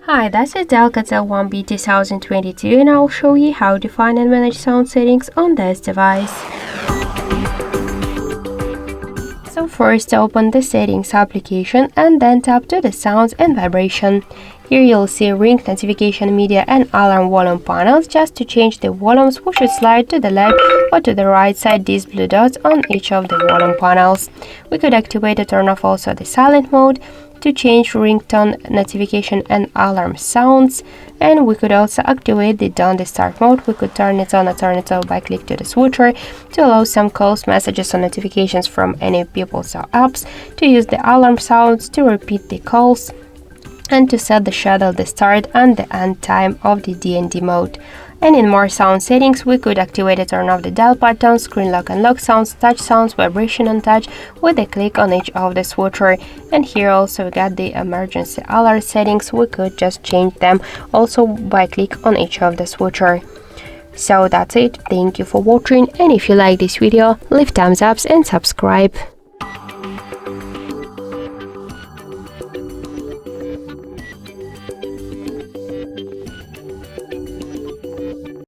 Hi, this is the ALCATEL 1B 2022 and I'll show you how to find and manage sound settings on this device. So first open the settings application and then tap to the sounds and vibration. Here you'll see ring, notification, media and alarm volume panels. Just to change the volumes, we should slide to the left or to the right side these blue dots on each of the volume panels. We could activate and turn off also the silent mode to change ringtone, notification and alarm sounds, and we could also activate the don't disturb mode. We could turn it on or turn it off by click to the switcher to allow some calls, messages or notifications from any people or apps, to use the alarm sounds to repeat the calls, and to set the schedule, the start and the end time of the D&D mode. And in more sound settings, we could activate and turn off the dial pattern, screen lock and lock sounds, touch sounds, vibration and touch with a click on each of the switcher. And here also we got the emergency alert settings. We could just change them also by click on each of the switcher. So that's it. Thank you for watching, and if you like this video, leave thumbs up and subscribe.